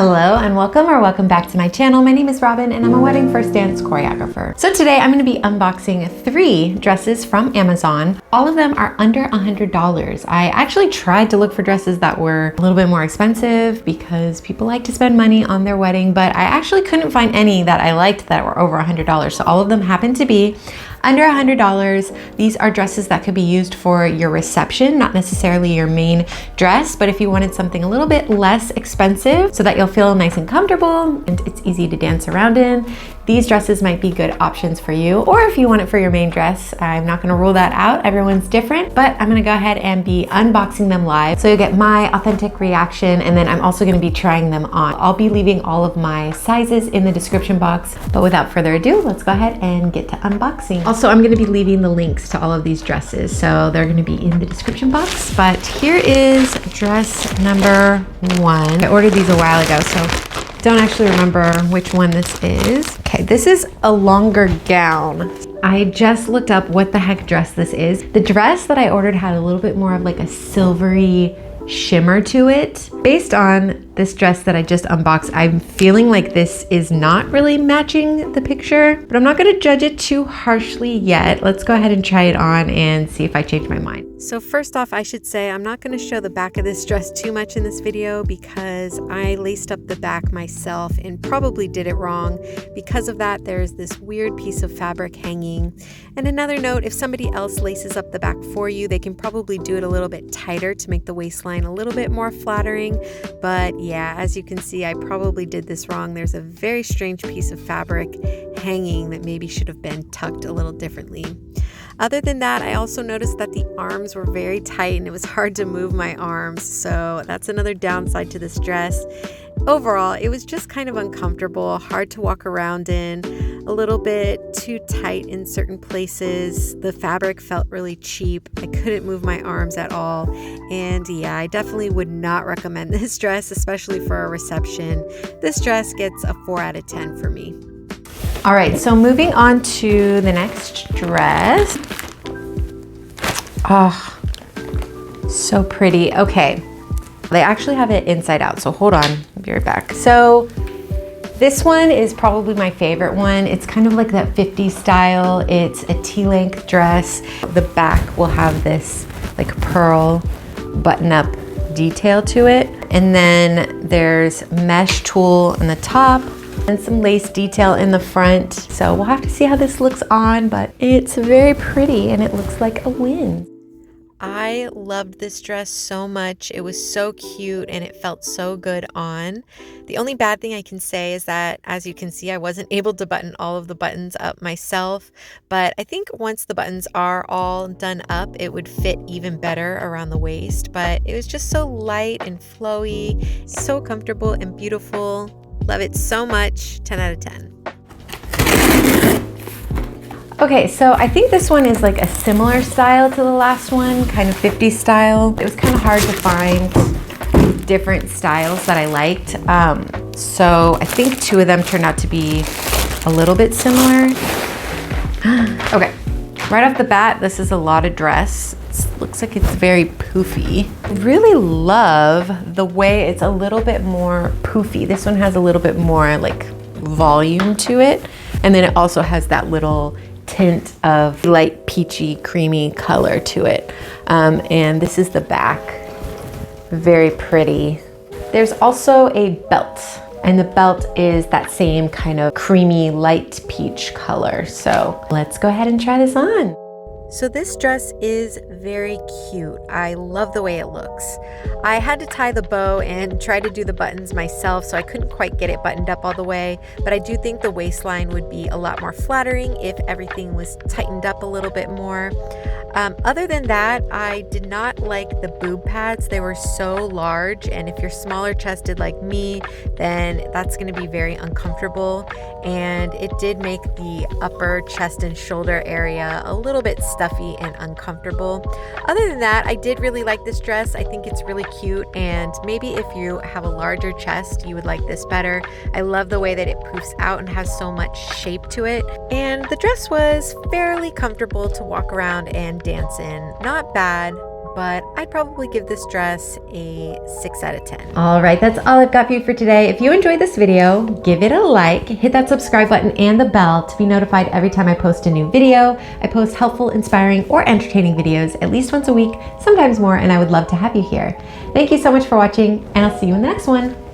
Hello and welcome back to my channel. My name is Robin and I'm a wedding first dance choreographer. So today I'm going to be unboxing 3 dresses from Amazon. All of them are under $100. I actually tried to look for dresses that were a little bit more expensive because people like to spend money on their wedding, but I actually couldn't find any that I liked that were over $100. So all of them happen to be under $100. These are dresses that could be used for your reception, not necessarily your main dress, but if you wanted something a little bit less expensive so that you'll feel nice and comfortable and it's easy to dance around in, these dresses might be good options for you. Or if you want it for your main dress, I'm not gonna rule that out. Everyone's different, but I'm gonna go ahead and be unboxing them live. So you'll get my authentic reaction, and then I'm also gonna be trying them on. I'll be leaving all of my sizes in the description box, but without further ado, let's go ahead and get to unboxing. Also, I'm gonna be leaving the links to all of these dresses, so they're gonna be in the description box. But here is dress number 1. I ordered these a while ago, so don't actually remember which one this is. Okay, this is a longer gown. I just looked up what the heck dress this is. The dress that I ordered had a little bit more of like a silvery shimmer to it. Based on this dress that I just unboxed, I'm feeling like this is not really matching the picture, but I'm not gonna judge it too harshly yet. Let's go ahead and try it on and see if I change my mind. So first off, I should say I'm not gonna show the back of this dress too much in this video because I laced up the back myself and probably did it wrong. Because of that, there's this weird piece of fabric hanging. And another note, if somebody else laces up the back for you, they can probably do it a little bit tighter to make the waistline a little bit more flattering. But yeah, as you can see, I probably did this wrong. There's a very strange piece of fabric hanging that maybe should have been tucked a little differently. Other than that, I also noticed that the arms were very tight and it was hard to move my arms. So that's another downside to this dress. Overall, it was just kind of uncomfortable, hard to walk around in, a little bit too tight in certain places. The fabric felt really cheap. I couldn't move my arms at all. And yeah, I definitely would not recommend this dress, especially for a reception. This dress gets a 4 out of 10 for me. All right, so moving on to the next dress. Oh, so pretty. Okay, they actually have it inside out, so hold on, I'll be right back. So this one is probably my favorite one. It's kind of like that 50s style. It's a T-length dress. The back will have this like pearl button-up detail to it. And then there's mesh tulle on the top and some lace detail in the front. So we'll have to see how this looks on, but it's very pretty and it looks like a win. I loved this dress so much. It was so cute and it felt so good on. The only bad thing I can say is that, as you can see, I wasn't able to button all of the buttons up myself, but I think once the buttons are all done up, it would fit even better around the waist. But it was just so light and flowy, so comfortable and beautiful. Love it so much. 10 out of 10. Okay, so I think this one is like a similar style to the last one, kind of 50s style. It was kind of hard to find different styles that I liked. So I think 2 of them turned out to be a little bit similar. Okay, right off the bat, this is a lot of dress. It looks like it's very poofy. I really love the way it's a little bit more poofy. This one has a little bit more like volume to it. And then it also has that little tint of light peachy creamy color to it. And this is the back. Very pretty. There's also a belt, and the belt is that same kind of creamy light peach color. So let's go ahead and try this on. So this dress is very cute. I love the way it looks. I had to tie the bow and try to do the buttons myself, so I couldn't quite get it buttoned up all the way, but I do think the waistline would be a lot more flattering if everything was tightened up a little bit more. Other than that, I did not like the boob pads. They were so large, and if you're smaller chested like me, then that's going to be very uncomfortable. And it did make the upper chest and shoulder area a little bit stuffy and uncomfortable. Other than that, I did really like this dress. I think it's really cute, and maybe if you have a larger chest, you would like this better. I love the way that it poofs out and has so much shape to it. And the dress was fairly comfortable to walk around and dance in. Not bad, but I'd probably give this dress a 6 out of 10. All right, that's all I've got for you for today. If you enjoyed this video, give it a like, hit that subscribe button and the bell to be notified every time I post a new video. I post helpful, inspiring, or entertaining videos at least once a week, sometimes more, and I would love to have you here. Thank you so much for watching, and I'll see you in the next one.